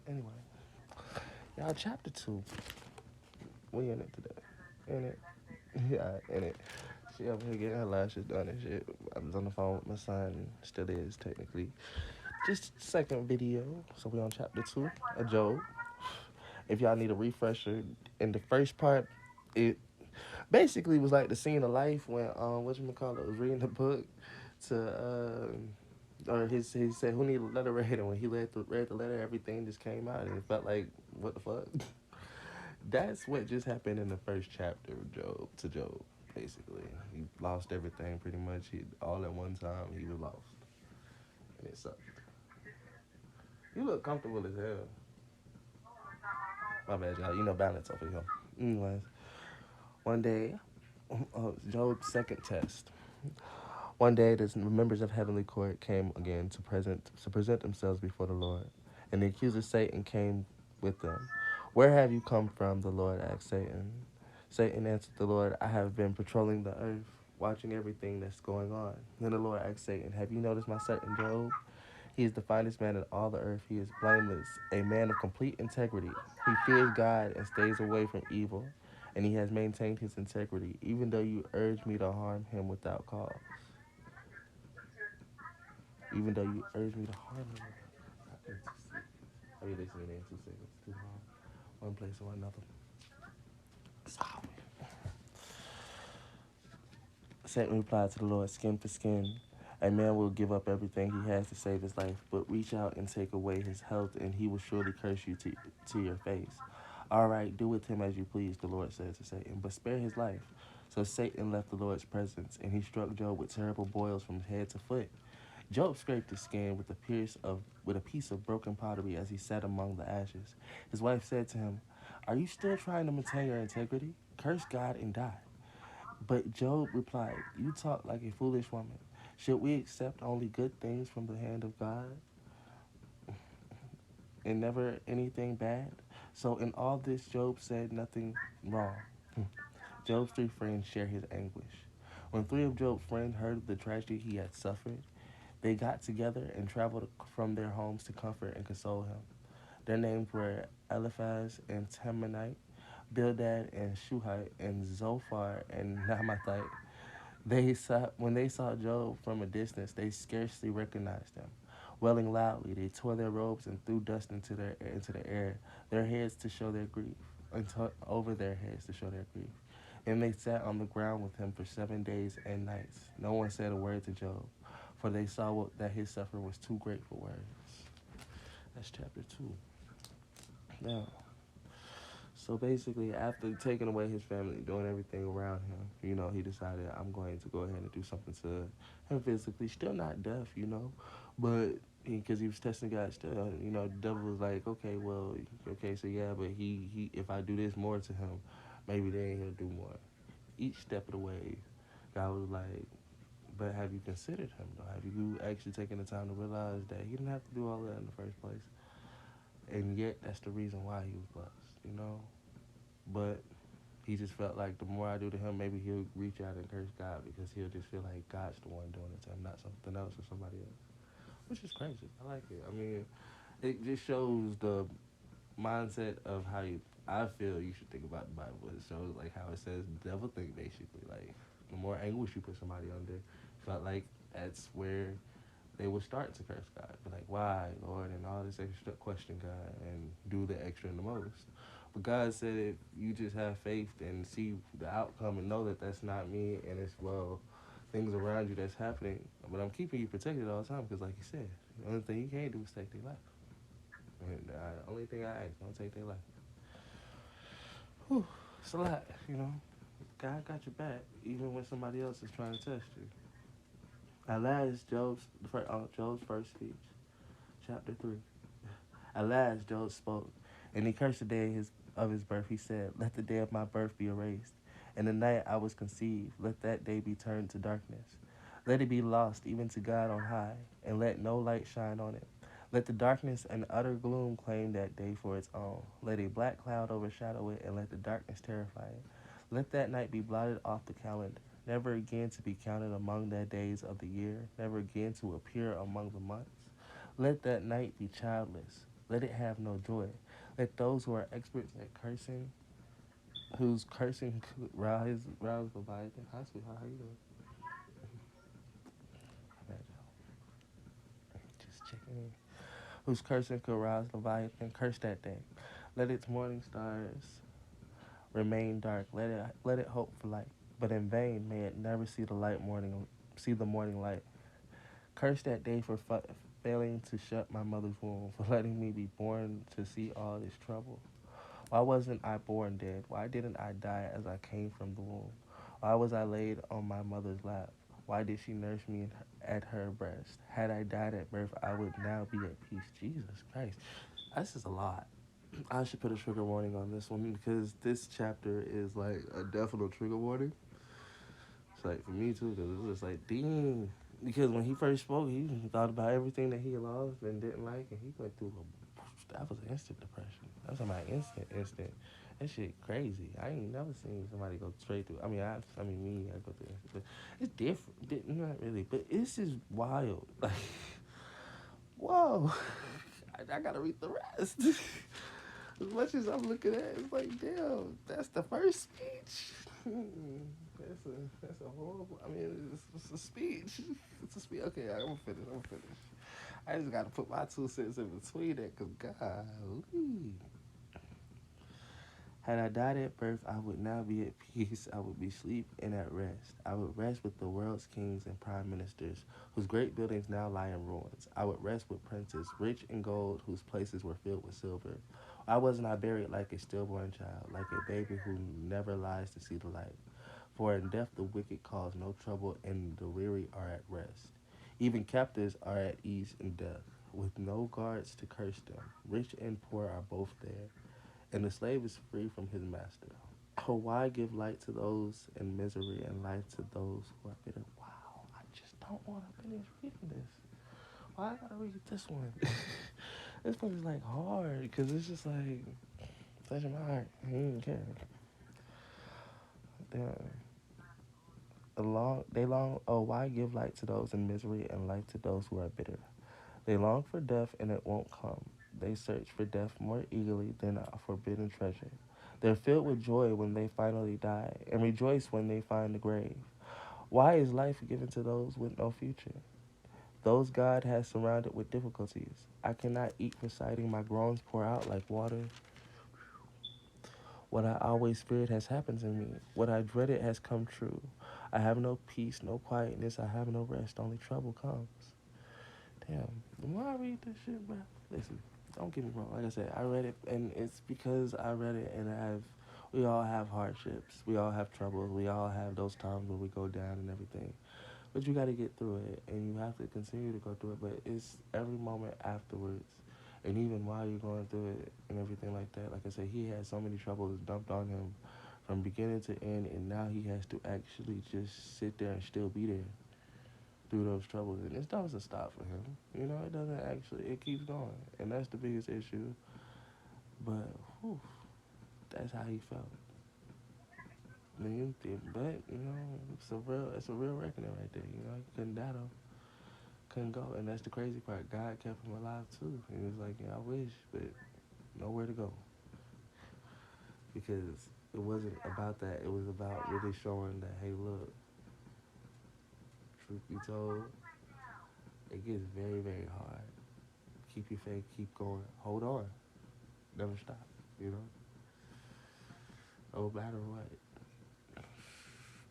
Anyway, y'all, chapter 2. We in it today. In it. Yeah, in it. She up here getting her lashes done and shit. I was on the phone with my son. Still is, technically. Just second video. So we on chapter 2 of Job. If y'all need a refresher, in the first part, it basically was like the scene of life when whatchamacallit was reading the book to or he said who need a letter read, and when he read the letter, everything just came out and it felt like what the fuck. That's what just happened in the first chapter of Job to Job. Basically, he lost everything pretty much. He all at one time he was lost, and it sucked. You look comfortable as hell. My bad, y'all. You know balance over here. Anyways, one day, Job's second test. One day, the members of heavenly court came again to present themselves before the Lord, and the accuser Satan came with them. Where have you come from? The Lord asked Satan. Satan answered the Lord, I have been patrolling the earth, watching everything that's going on. Then the Lord asked Satan, have you noticed my servant Job? He is the finest man in all the earth. He is blameless, a man of complete integrity. He fears God and stays away from evil, and he has maintained his integrity, even though you urge me to harm him without cause. Even though you urge me to harm him. I mean, listening in 2 seconds. Too hard. One place or another. Sorry. Satan replied to the Lord, skin for skin. A man will give up everything he has to save his life, but reach out and take away his health, and he will surely curse you to your face. All right, do with him as you please, the Lord said to Satan, but spare his life. So Satan left the Lord's presence, and he struck Job with terrible boils from head to foot. Job scraped his skin with a piece of broken pottery as he sat among the ashes. His wife said to him, are you still trying to maintain your integrity? Curse God and die. But Job replied, you talk like a foolish woman. Should we accept only good things from the hand of God and never anything bad? So in all this, Job said nothing wrong. Job's 3 friends share his anguish. When 3 of Job's friends heard of the tragedy he had suffered, they got together and traveled from their homes to comfort and console him. Their names were Eliphaz and Temanite, Bildad and Shuhite, and Zophar and Namathite. When they saw Job from a distance, they scarcely recognized him. Wailing loudly, they tore their robes and threw dust into the air, their heads to show their grief, over their heads to show their grief. And they sat on the ground with him for 7 days and nights. No one said a word to Job, for they saw that his suffering was too great for words. That's chapter 2. Now, so basically, after taking away his family, doing everything around him, he decided, I'm going to go ahead and do something to him physically. Still not deaf, but because he was testing God still, the devil was like, okay, well, okay, so yeah, but he if I do this more to him, maybe then he'll do more. Each step of the way, God was like, but have you considered him, though? Have you actually taken the time to realize that he didn't have to do all that in the first place? And yet, that's the reason why he was blessed. But he just felt like the more I do to him, maybe he'll reach out and curse God because he'll just feel like God's the one doing it to him, not something else or somebody else. Which is crazy. I like it. I mean, it just shows the mindset of how I feel you should think about the Bible. It shows like how it says the devil think basically. Like the more anguish you put somebody under, felt like that's where they would start to curse God. Be like, why, Lord, and all this extra question God and do the extra and the most. But God said if you just have faith and see the outcome and know that that's not me and it's, well, things around you that's happening. But I'm keeping you protected all the time because, like you said, the only thing you can't do is take their life. And the only thing I ask, don't take their life. Whew, it's a lot. God got your back even when somebody else is trying to test you. At last, Job's first speech, chapter 3. At last, Job spoke, and he cursed the day of his birth. He said, let the day of my birth be erased, and the night I was conceived, let that day be turned to darkness. Let it be lost even to God on high, and let no light shine on it. Let the darkness and utter gloom claim that day for its own. Let a black cloud overshadow it, and let the darkness terrify it. Let that night be blotted off the calendar, never again to be counted among the days of the year, never again to appear among the months. Let that night be childless, let it have no joy. Let those who are experts at cursing, whose cursing could rouse Leviathan. Hi, sweetheart, how you doing? My bad, y'all. Just checking in. Whose cursing could rouse Leviathan, curse that day. Let its morning stars remain dark. Let it hope for light. But in vain may it never see the morning light. Curse that day for failing to shut my mother's womb, for letting me be born to see all this trouble. Why wasn't I born dead? Why didn't I die as I came from the womb? Why was I laid on my mother's lap? Why did she nurse me at her breast? Had I died at birth, I would now be at peace. Jesus Christ. This is a lot. I should put a trigger warning on this one because this chapter is like a definite trigger warning. It's like for me too, because it's just like, dang. Because when he first spoke, he thought about everything that he lost and didn't like, and he went through that was instant depression. That was my instant. That shit crazy. I ain't never seen somebody go straight through. I mean me, I go through instant, but it's different. Not really, but this is wild. Like, whoa, I gotta read the rest. As much as I'm looking at it, it's like, damn, that's the first speech. That's a horrible. I mean, it's a speech. It's a speech. Okay, I'm gonna finish. I just gotta put my 2 cents in between that, cause God, had I died at birth, I would now be at peace. I would be asleep and at rest. I would rest with the world's kings and prime ministers, whose great buildings now lie in ruins. I would rest with princes, rich in gold, whose places were filled with silver. Why wasn't I buried like a stillborn child, like a baby who never lies to see the light? For in death the wicked cause no trouble, and the weary are at rest. Even captives are at ease in death, with no guards to curse them. Rich and poor are both there, and the slave is free from his master. Oh, why give light to those in misery and life to those who are bitter? Wow, I just don't want to finish reading this. Why I gotta read this one? This one is like hard because it's just like touching my heart. I don't care. Damn. They long. Oh, why give light to those in misery and life to those who are bitter? They long for death and it won't come. They search for death more eagerly than a forbidden treasure. They're filled with joy when they finally die and rejoice when they find the grave. Why is life given to those with no future? Those God has surrounded with difficulties. I cannot eat reciting my groans pour out like water. What I always feared has happened to me. What I dreaded has come true. I have no peace, no quietness. I have no rest. Only trouble comes. Damn. The more I read this shit, bro. Listen, don't get me wrong. Like I said, I read it, and it's because I read it, and we all have hardships. We all have troubles. We all have those times when we go down and everything. But you got to get through it, and you have to continue to go through it. But it's every moment afterwards, and even while you're going through it and everything like that. Like I said, he had so many troubles dumped on him from beginning to end, and now he has to actually just sit there and still be there through those troubles. And it doesn't stop for him. You know, it doesn't actually. It keeps going, and that's the biggest issue. But whew, that's how he felt. But you know, it's a real reckoning right there. You know, he couldn't die though. Couldn't go, and that's the crazy part. God kept him alive too. And he was like, yeah, I wish, but nowhere to go because it wasn't about that. It was about really showing that, hey, look, truth be told, it gets very, very hard. Keep your faith, keep going, hold on, never stop. You know, no matter what.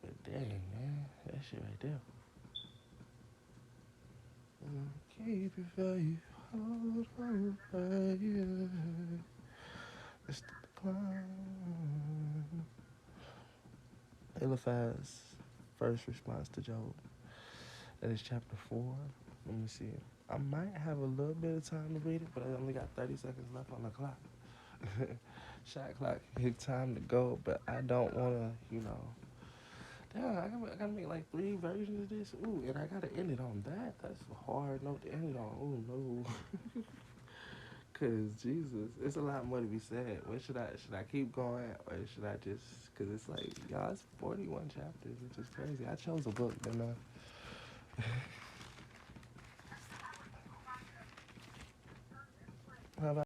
But dang, man, that shit right there. Keep your faith, hold on, fire. It's the climb. Eliphaz first response to Job. That is chapter 4. Let me see. I might have a little bit of time to read it, but I only got 30 seconds left on the clock. Shot clock, hit time to go, but I don't want to, damn, I gotta make like 3 versions of this. Ooh, and I gotta end it on that. That's a hard note to end it on. Ooh, no. Cause Jesus, it's a lot more to be said. What should I keep going or should I just? Cause it's like y'all, it's 41 chapters, which is crazy. I chose a book, didn't I? How about